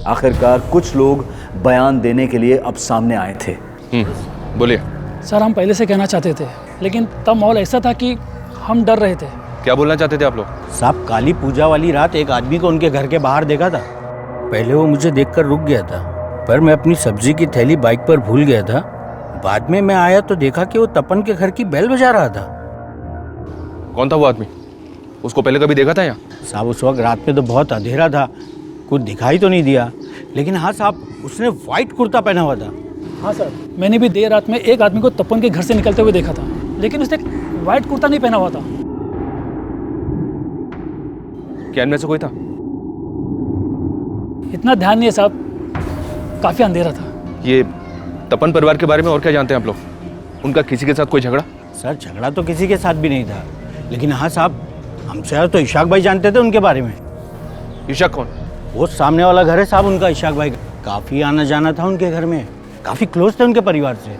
आखिरकार कुछ लोग बयान देने के लिए अब सामने आए थे। बोलिए। सर, हम पहले से कहना चाहते थे, लेकिन तब माहौल ऐसा था कि हम डर रहे थे। क्या बोलना चाहते थे आप लोग? साहब, काली पूजा वाली रात एक आदमी को उनके घर के बाहर देखा था। पहले वो मुझे देखकर रुक गया था, पर मैं अपनी सब्जी की थैली बाइक पर भूल गया था। बाद में मैं आया तो देखा कि वो तपन के घर की बेल बजा रहा था। कौन था वो आदमी? उसको पहले कभी देखा था यहाँ? साहब, उस वक्त रात में तो बहुत अंधेरा था, कुछ दिखाई तो नहीं दिया। लेकिन हाँ साहब, उसने व्हाइट कुर्ता पहना हुआ था। हाँ सर, मैंने भी देर रात में एक आदमी को तपन के घर से निकलते हुए देखा था, लेकिन उसने व्हाइट कुर्ता नहीं पहना हुआ था। क्या इनमें से कोई था? इतना ध्यान नहीं है साहब, काफी अंधेरा था। ये तपन परिवार के बारे में और क्या जानते हैं आप लोग? उनका किसी के साथ कोई झगड़ा? सर, झगड़ा तो किसी के साथ भी नहीं था, लेकिन हाँ साहब, हमसे तो इशाक भाई जानते थे उनके बारे में। इशाक कौन? वो सामने वाला घर है साहब उनका, इशाक भाई। काफी आना जाना था उनके घर में, काफी क्लोज थे उनके परिवार से।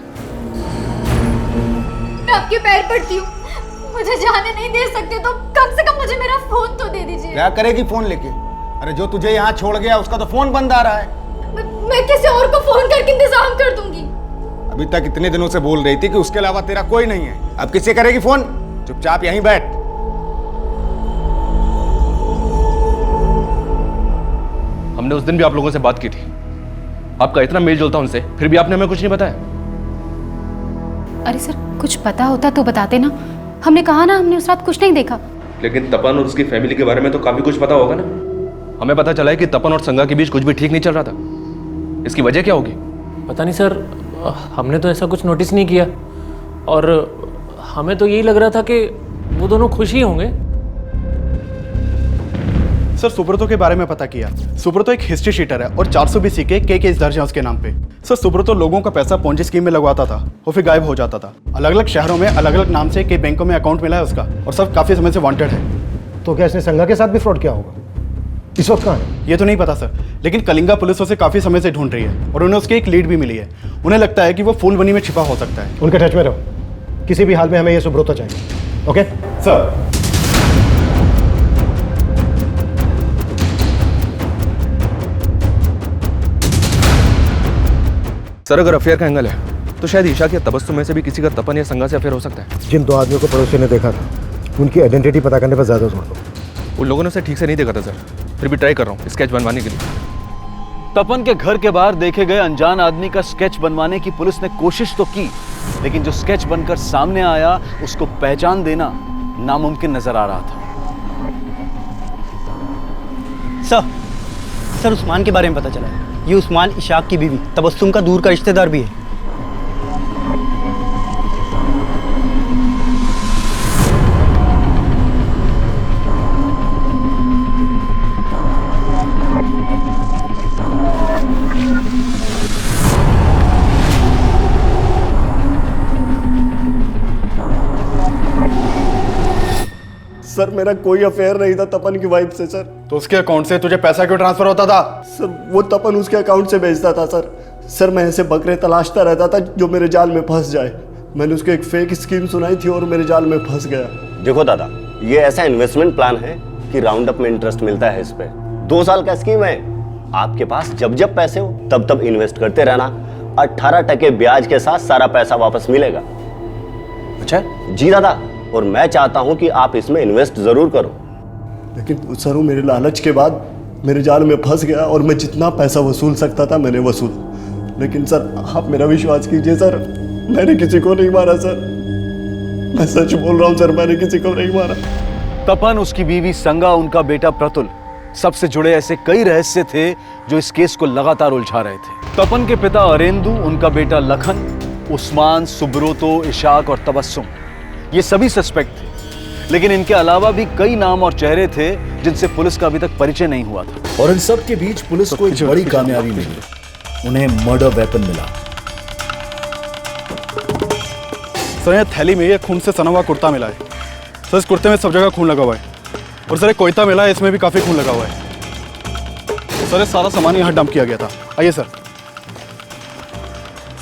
मैं आपके पैर पड़ती हूँ, मुझे जाने नहीं दे सकते तो कम से कम मुझे मेरा फोन तो दे दीजिए। क्या करेगी फोन लेके? अरे जो तुझे यहाँ छोड़ गया उसका तो फोन बंद आ रहा है। मैं किसी और को फोन करके इंतजाम कर दूंगी। अभी तक इतने दिनों से बोल रही थी कि उसके अलावा तेरा कोई नहीं है, अब किससे करेगी फोन? चुपचाप यहीं बैठ। हमने उस दिन भी आप लोगों से बात की थी, आपका इतना मेल जोल था उनसे, फिर भी आपने हमें कुछ नहीं बताया। अरे सर, कुछ पता होता तो बताते ना। हमने कहा ना, हमने उस रात कुछ नहीं देखा। लेकिन तपन और उसकी फैमिली के बारे में तो काफी कुछ पता होगा ना? हमें पता चला है कि तपन और संगा के बीच कुछ भी ठीक नहीं चल रहा था। इसकी वजह क्या होगी? पता नहीं सर, हमने तो ऐसा कुछ नोटिस नहीं किया, और हमें तो यही लग रहा था कि वो दोनों खुश ही होंगे। सर, सुब्रतो के बारे में पता किया। सुब्रतो एक हिस्ट्री शीटर है और 420 के केस दर्ज है उसके नाम पे। सर, सुब्रतो लोगों का पैसा पोंजी स्कीम में लगवाता था और फिर गायब हो जाता था। अलग अलग शहरों में अलग अलग नाम से कई बैंकों में अकाउंट मिला है उसका, और सब काफी समय से वांटेड है। तो क्या इसने संगा के साथ भी फ्रॉड किया होगा? इस वक्त कहाँ है? ये तो नहीं पता सर, लेकिन कलिंगा पुलिस उसे काफी समय से ढूंढ रही है और उन्हें उसकी एक लीड भी मिली है। उन्हें लगता है कि वो फूलबनी में छिपा हो सकता है। उनके टच में रहो, किसी भी हाल में हमें ये सुब्रतो चाहिए। Okay sir. सर, अगर अफेयर का एंगल है तो शायद ईशा के तबस्सुम में से भी किसी का तपन या संगा से अफेयर हो सकता है। जिन दो आदमियों को पड़ोसी ने देखा था, उनकी आइडेंटिटी पता करने पर ज्यादा जोर दो। उन लोगों ने उसे ठीक से नहीं देखा था सर, फिर भी ट्राई कर रहा हूँ स्केच बनवाने के लिए। तपन के घर के बाहर देखे गए अनजान आदमी का स्केच बनवाने की पुलिस ने कोशिश तो की, लेकिन जो स्केच बनकर सामने आया उसको पहचान देना नामुमकिन नजर आ रहा था। सर, उस्मान के बारे में पता चला है। ये उस्मान इशाक की बीवी तबस्सुम का दूर का रिश्तेदार भी है। सर, मेरा कोई अफेयर नहीं था तपन की वाइफ से सर। तो उसके अकाउंट से तुझे पैसा क्यों ट्रांसफर होता था? सर, वो तपन उसके अकाउंट से भेजता था सर। मैं ऐसे बकरे तलाशता रहता था जो मेरे जाल में फंस जाए। मैंने उसको एक फेक स्कीम सुनाई थी और मेरे जाल में फंस गया। देखो दादा, ये ऐसा इन्वेस्टमेंट प्लान है कि राउंड अप में इंटरेस्ट मिलता है इस पे। 2 साल का स्कीम है, आपके पास जब जब पैसे हो तब तब इन्वेस्ट करते रहना। 18% ब्याज के साथ सारा पैसा वापस मिलेगा। अच्छा? जी दादा, और मैं चाहता हूं कि आप इसमें इन्वेस्ट जरूर करो। लेकिन सर, वो मेरे लालच के बाद मेरे जाल में फंस गया और मैं जितना पैसा वसूल सकता था मैंने वसूल। लेकिन सर, आप मेरा विश्वास कीजिए सर, मैंने किसी को नहीं मारा सर। मैं सच बोल रहा हूं सर, मैंने किसी को नहीं मारा। तपन, उसकी बीवी संगा, उनका बेटा प्रतुल, सबसे जुड़े ऐसे कई रहस्य थे जो इस केस को लगातार उलझा रहे थे। तपन के पिता अरेंदु, उनका बेटा लखन, उस्मान, सुब्रतो, इशाक और तबस्सुम, ये सभी सस्पेक्ट थे। लेकिन इनके अलावा भी कई नाम और चेहरे थे जिनसे पुलिस का अभी तक परिचय नहीं हुआ था। और इन सब के बीच पुलिस को एक बड़ी कामयाबी मिली, उन्हें मर्डर वेपन मिला। सर, यह थैली में ये खून से सना हुआ कुर्ता मिला है। सर, इस कुर्ते में सब जगह खून लगा हुआ है। और सर, एक कोयता मिला है, इसमें भी काफी खून लगा हुआ है। सर, ये सारा सामान यहाँ डंप किया गया था। आइए सर।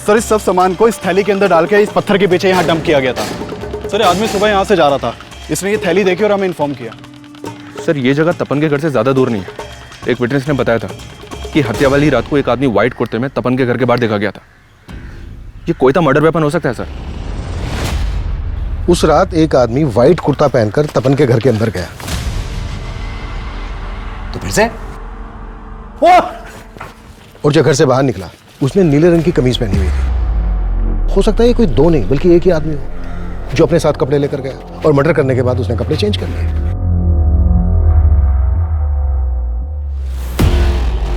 सर, इस सब सामान को इस थैली के अंदर डाल के इस पत्थर के पीछे यहाँ डंप किया गया था। सर, आदमी सुबह यहाँ से जा रहा था, इसने ये थैली देखी और हमें इन्फॉर्म किया। सर, ये जगह तपन के घर से ज़्यादा दूर नहीं है। एक विटनेस ने बताया था कि हत्या वाली रात को एक आदमी व्हाइट कुर्ते में तपन के घर के बाहर देखा गया था। ये कोई तो मर्डर वेपन हो सकता है सर। उस रात एक आदमी व्हाइट कुर्ता पहनकर तपन के घर के अंदर गया। तो फिर से? और जब घर से बाहर निकला उसने नीले रंग की कमीज पहनी हुई थी। हो सकता है ये कोई दो नहीं बल्कि एक ही आदमी हो जो अपने साथ कपड़े लेकर गया और मर्डर करने के बाद उसने कपड़े चेंज कर लिए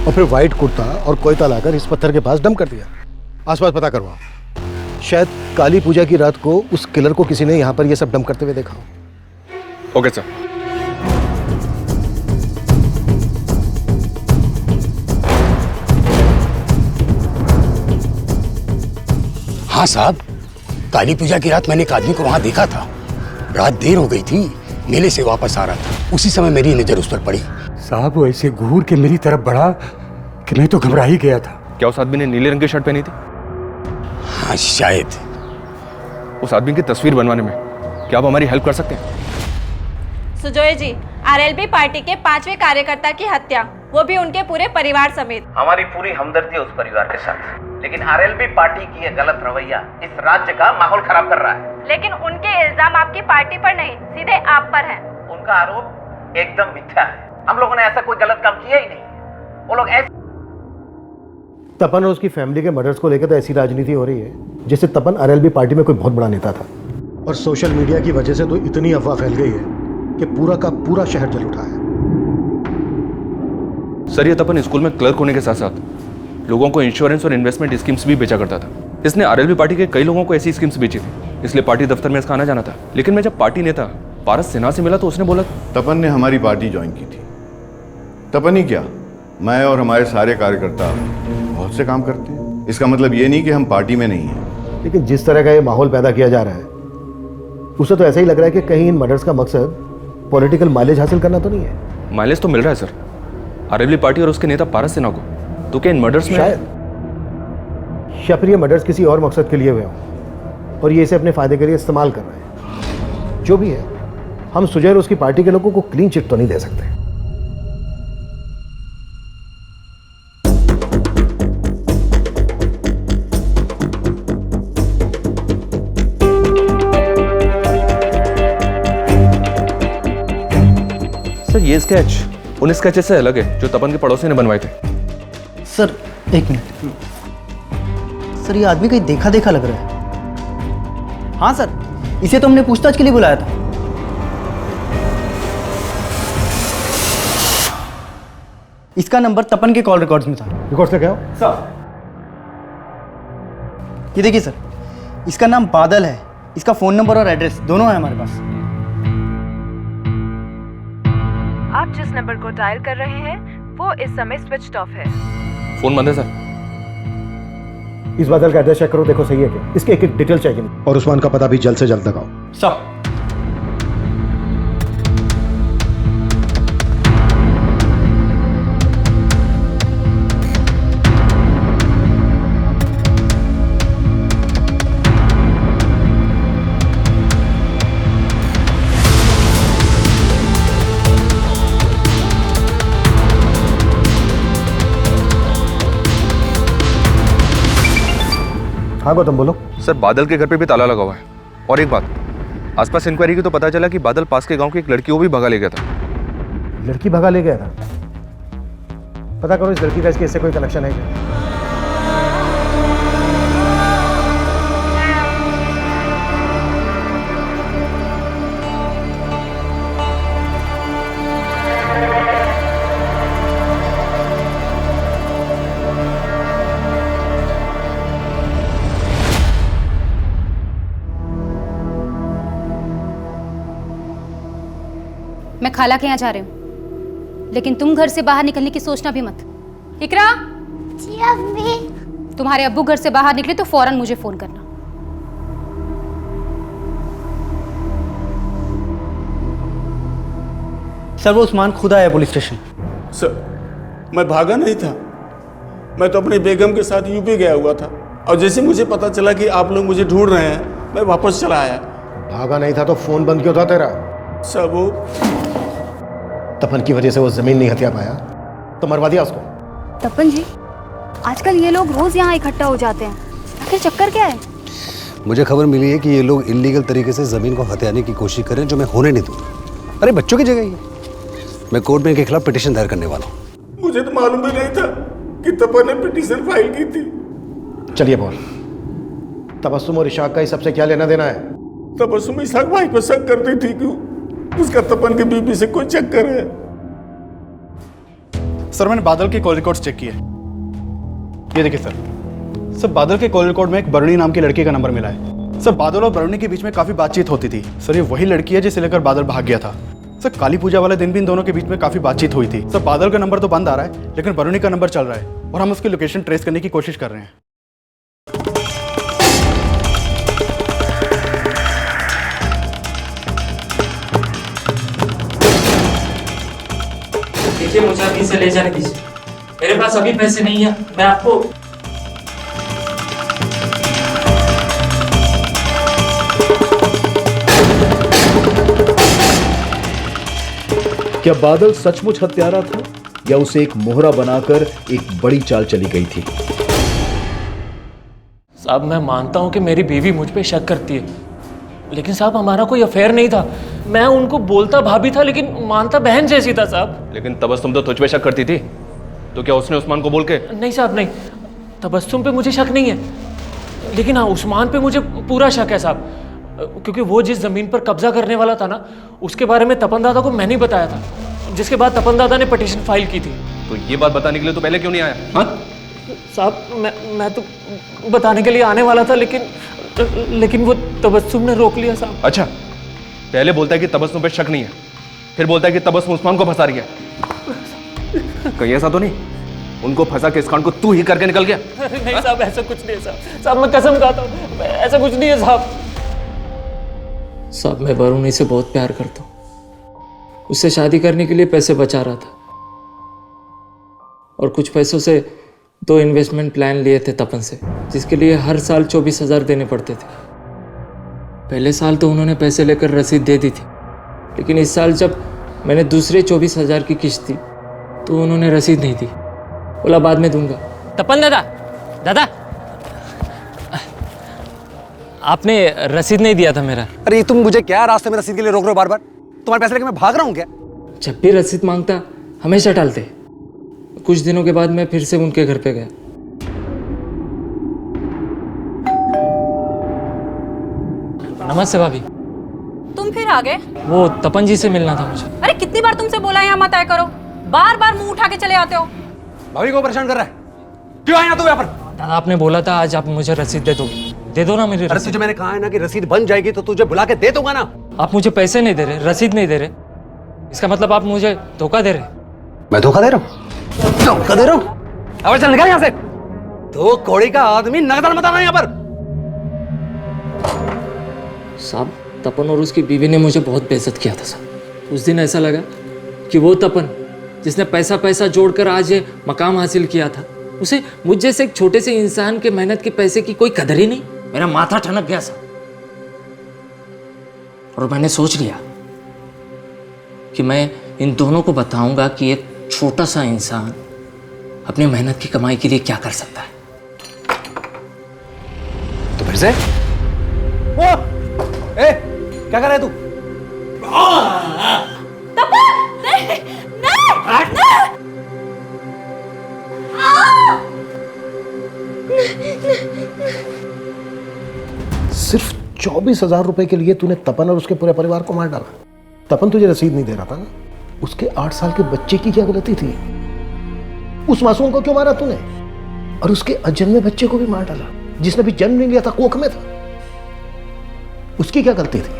और फिर व्हाइट कुर्ता और कोयता लाकर इस पत्थर के पास डंप कर दिया। आसपास पता करवाओ, शायद काली पूजा की रात को उस किलर को किसी ने यहाँ पर ये सब डंप करते हुए देखा हो। Okay sir. हाँ साहब, काली पूजा की रात मैंने एक आदमी को वहां देखा था। रात देर हो गई थी, मेले से वापस आ रहा था, उसी समय मेरी नजर उस पर पड़ी। साहब वो ऐसे घूर के मेरी तरफ बढ़ा कि मैं तो घबरा ही गया था। क्या उस आदमी ने नीले रंग की शर्ट पहनी थी? हाँ शायद। उस आदमी की तस्वीर बनवाने में क्या आप हमारी हेल्प कर सकते हैं? सुजोय जी, आरएलबी पार्टी के 5वें कार्यकर्ता की हत्या, वो भी उनके पूरे परिवार समेत। हमारी पूरी हमदर्दी है उस परिवार के साथ, लेकिन आरएलबी पार्टी की यह गलत रवैया इस राज्य का माहौल खराब कर रहा है। लेकिन उनके इल्जाम आपकी पार्टी पर नहीं, सीधे आप पर हैं। उनका आरोप एकदम मिथ्या है। हम लोगों ने ऐसा कोई गलत काम किया ही नहीं। वो लोग ऐसे तपन और उसकी फैमिली के मर्डर्स को लेकर तो ऐसी राजनीति हो रही है जैसे तपन आरएलबी पार्टी में कोई बहुत बड़ा नेता था। और सोशल मीडिया की वजह से तो इतनी अफवाह फैल गई है कि पूरा का पूरा शहर जल उठा है। सर, ये तपन स्कूल में क्लर्क होने के साथ साथ लोगों को इंश्योरेंस और इन्वेस्टमेंट स्कीम्स भी बेचा करता था। इसने आरएलबी पार्टी के कई लोगों को ऐसी स्कीम्स बेची थी, इसलिए पार्टी दफ्तर में इसका आना जाना था। लेकिन मैं जब पार्टी नेता पारस सिन्हा से मिला तो उसने बोला तपन ने हमारी पार्टी ज्वाइन की थी। तपन ही क्या, मैं और हमारे सारे कार्यकर्ता बहुत से काम करते हैं। इसका मतलब ये नहीं कि हम पार्टी में नहीं हैं। लेकिन जिस तरह का ये माहौल पैदा किया जा रहा है उससे तो ऐसा ही लग रहा है कि कहीं इन मर्डर्स का मकसद पॉलिटिकल माइलेज हासिल करना तो नहीं है। माइलेज तो मिल रहा है सर, आरएलबी पार्टी और उसके नेता पारस सिन्हा को। तो क्या इन मर्डर्स में या फिर ये मर्डर्स किसी और मकसद के लिए हुए हों और ये इसे अपने फायदे के लिए इस्तेमाल कर रहे हैं। जो भी है, हम सुजय और उसकी पार्टी के लोगों को क्लीन चिट तो नहीं दे सकते। सर, ये स्केच उन स्केचेस से अलग है जो तपन के पड़ोसी ने बनवाए थे। सर एक मिनट, सर ये आदमी कहीं देखा देखा लग रहा है। हाँ सर, इसे तो हमने पूछताछ के लिए बुलाया था। इसका नंबर तपन के कॉल रिकॉर्ड्स में था। रिकॉर्ड्स लेके आओ सर। ये देखिए सर, इसका नाम बादल है, इसका फोन नंबर और एड्रेस दोनों है हमारे पास। आप जिस नंबर को डायल कर रहे हैं वो इस समय स्विच्ड ऑफ है। फोन बंद है सर। इस बादल का एड्रेस चेक करो, देखो सही है क्या। इसके एक एक डिटेल चाहिए और उस्मान का पता भी जल्द से जल्द लगाओ। सर हाँ गौतम बोलो। सर, बादल के घर पे भी ताला लगा हुआ है। और एक बात, आसपास इंक्वायरी की तो पता चला कि बादल पास के गांव की एक लड़की को भी भगा ले गया था। लड़की भगा ले गया था? पता करो इस लड़की का इसके इससे कोई कनेक्शन है क्या? मैं खाला के यहाँ जा रही हूँ, लेकिन तुम घर से बाहर निकलने की सोचना भी मत। इकरा, जी अम्मी। तुम्हारे अब्बू घर से बाहर निकले तो फौरन मुझे फोन करना। सर वो उस्मान खुद आया पुलिस स्टेशन। सर मैं भागा नहीं था, मैं तो अपनी बेगम के साथ यूपी गया हुआ था और जैसे मुझे पता चला कि आप लोग मुझे ढूंढ रहे हैं मैं वापस चला आया। भागा नहीं था तो फोन बंद क्यों था तेरा? सर वो तपन की वजह से वो जमीन नहीं हथिया पाया तो मरवा दिया उसको। तपन जी, आजकल ये लोग रोज यहाँ इकट्ठा हो जाते हैं, आखिर चक्कर क्या है? मुझे खबर मिली है कि ये लोग इलीगल तरीके से जमीन को हथियाने की कोशिश कर रहे हैं, जो मैं होने नहीं दूंगा। अरे बच्चों की जगह ही है। मैं कोर्ट में इनके खिलाफ पिटीशन दायर करने वाला हूँ। मुझे तो मालूम भी नहीं था कि तपन ने पिटीशन फाइल की थी। चलिए बोल, तबस्सुम और इशाक का इस सबसे क्या लेना देना है? तबस्सुम इशाक भाई को शक करती थी कि उसका तपन के बीबी से कोई चक्कर है। सर मैंने बादल के कॉल रिकॉर्ड्स चेक किए। ये देखिए सर, बादल के कॉल रिकॉर्ड में एक बरुणी नाम की लड़की का नंबर मिला है। सर बादल और बरुणी के बीच में काफी बातचीत होती थी। सर ये वही लड़की है जिसे लेकर बादल भाग गया था। सर काली पूजा वाले दिन भी इन दोनों के बीच में काफी बातचीत हुई थी। सर बादल का नंबर तो बंद आ रहा है, लेकिन बरुणी का नंबर चल रहा है और हम उसकी लोकेशन ट्रेस करने की कोशिश कर रहे हैं। देखिए मुझे अभी से ले जाने दीजिए, मेरे पास अभी पैसे नहीं है। मैं आपको क्या बादल सचमुच हत्यारा था या उसे एक मोहरा बनाकर एक बड़ी चाल चली गई थी? साहब मैं मानता हूं कि मेरी बीवी मुझ पे शक करती है, लेकिन साहब हमारा कोई अफेयर नहीं था। मैं उनको बोलता भाभी था, लेकिन मानता बहन जैसी था साहब। लेकिन तबस्सुम तो तुझ पे शक करती थी, तो क्या उसने उस्मान को बोल के? नहीं साहब नहीं, तबस्सुम पे मुझे शक नहीं है, लेकिन हाँ उस्मान पे मुझे पूरा शक है साहब, क्योंकि वो जिस जमीन पर कब्जा करने वाला था ना, उसके बारे में तपन दादा को मैंने बताया था, जिसके बाद तपन दादा ने पिटीशन फाइल की थी। तो ये बात बताने के लिए तो पहले क्यों नहीं आया? हाँ साहब मैं तो बताने के लिए आने वाला था, लेकिन वो तबस्सुम ने रोक लिया साहब। अच्छा, पहले बोलता है कि तबस्सुम पे शक नहीं है, फिर बोलता है कि तबस्सुम उस्मान को फंसा रही है। कहीं ऐसा तो नहीं उनको फंसा के इस कांड को तू ही करके निकल गया? नहीं साहब ऐसा कुछ नहीं है साहब। साहब मैं कसम खाता हूँ ऐसा कुछ नहीं है साहब। साहब मैं वरुणी से बहुत प्यार करता हूँ, उससे शादी करने के लिए पैसे बचा रहा था, और कुछ पैसों से 2 इन्वेस्टमेंट प्लान लिए थे तपन से, जिसके लिए हर साल 24,000 देने पड़ते थे। पहले साल तो उन्होंने पैसे लेकर रसीद दे दी थी, लेकिन इस साल जब मैंने दूसरे 24,000 की किस्त दी तो उन्होंने रसीद नहीं दी, बोला बाद में दूंगा। तपन दादा आपने रसीद नहीं दिया था मेरा। अरे तुम मुझे क्या रास्ते में रसीद के लिए रोक रहे हो बार बार? तुम्हारे पैसे लेके मैं भाग रहा हूँ क्या? जब भी रसीद मांगता हमेशा टालते। कुछ दिनों के बाद मैं फिर से उनके घर पे गया। नमस्ते भाभी। तुम फिर आ गए? वो तपन जी से मिलना था मुझे। अरे कितनी बार तुमसे बोला यहाँ मत आया करो, बार बार मुंह उठा के चले आते हो। भाभी को परेशान कर रहा है, क्यों आया तू यहाँ पर? दादा आपने बोला था आज आप मुझे रसीद दे दोगे, दे दो ना मेरी रसीद। अरे तुझे मैंने कहा है ना कि रसीद बन जाएगी तो तुझे बुला के दे दूंगा ना। आप मुझे पैसे नहीं दे रहे, रसीद नहीं दे रहे, इसका मतलब आप मुझे धोखा दे रहे। मैं धोखा दे रहा हूँ? धोखा दे रहा हूँ? अब चल निकल यहाँ से। 2 कौड़ी का आदमी नगदन मत आना यहाँ पर। साहब तपन और उसकी बीवी ने मुझे बहुत बेइज्जत किया था साहब। उस दिन ऐसा लगा कि वो तपन जिसने पैसा पैसा जोड़कर आज ये मकाम हासिल किया था, उसे मुझ जैसे एक छोटे से इंसान के मेहनत के पैसे की कोई कदर ही नहीं। मेरा माथा ठनक गया साहब, और मैंने सोच लिया कि मैं इन दोनों को बताऊंगा कि एक छोटा सा इंसान अपनी मेहनत की कमाई के लिए क्या कर सकता है। तो फिर से क्या कर रहा है तू? सिर्फ 24,000 रुपए के लिए तूने तपन और उसके पूरे परिवार को मार डाला। तपन तुझे रसीद नहीं दे रहा था ना, उसके 8 साल के बच्चे की क्या गलती थी? उस मासूम को क्यों मारा तूने? और उसके अजन्मे बच्चे को भी मार डाला, जिसने भी जन्म नहीं लिया था, कोख में था, उसकी क्या गलती थी?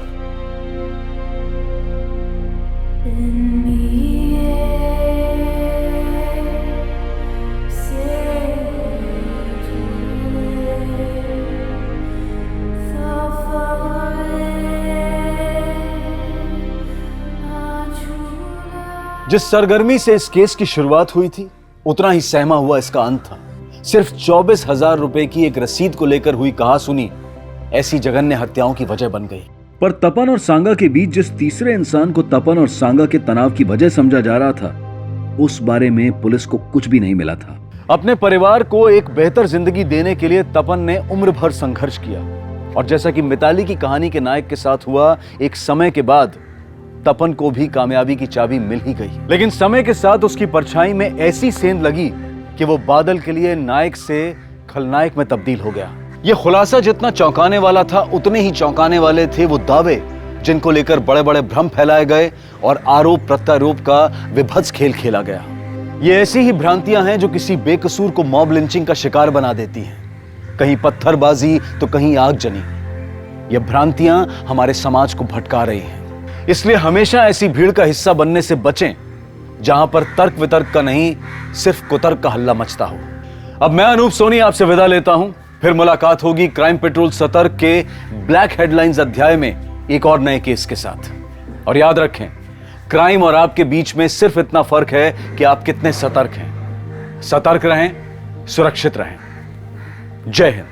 जिस सरगर्मी से इस केस की शुरुआत हुई थी, उतना ही सहमा हुआ इसका अंत था। सिर्फ 24,000 रुपए की एक रसीद को लेकर हुई कहासुनी ऐसी जघन्य हत्याओं की वजह बन गई। पर तपन और सांगा के बीच जिस तीसरे इंसान को तपन और सांगा के तनाव की वजह समझा जा रहा था, उस बारे में पुलिस को कुछ भी नहीं मिला था। अपने परिवार को एक बेहतर जिंदगी देने के लिए तपन ने उम्र भर संघर्ष किया, और जैसा कि मिताली की कहानी के नायक के साथ हुआ, एक समय के बाद तपन को भी कामयाबी की चाबी मिल ही गई। लेकिन समय के साथ उसकी परछाई में ऐसी सेंध लगी कि वो बादल के लिए नायक से खलनायक में तब्दील हो गया। यह खुलासा जितना चौंकाने वाला था, उतने ही चौंकाने वाले थे वो दावे जिनको लेकर बड़े बड़े भ्रम फैलाए गए और आरोप प्रत्यारोप का विभत्स खेल खेला गया। ये ऐसी ही भ्रांतियां हैं जो किसी बेकसूर को मॉब लिंचिंग का शिकार बना देती हैं, कहीं पत्थरबाजी तो कहीं आगजनी। ये भ्रांतियां हमारे समाज को भटका रही हैं। इसलिए हमेशा ऐसी भीड़ का हिस्सा बनने से बचें जहां पर तर्क वितर्क का नहीं, सिर्फ कुतर्क का हल्ला मचता हो। अब मैं अनूप सोनी आपसे विदा लेता हूं। फिर मुलाकात होगी क्राइम पेट्रोल सतर्क के ब्लैक हेडलाइंस अध्याय में एक और नए केस के साथ। और याद रखें, क्राइम और आपके बीच में सिर्फ इतना फर्क है कि आप कितने सतर्क हैं। सतर्क रहें, सुरक्षित रहें। जय हिंद।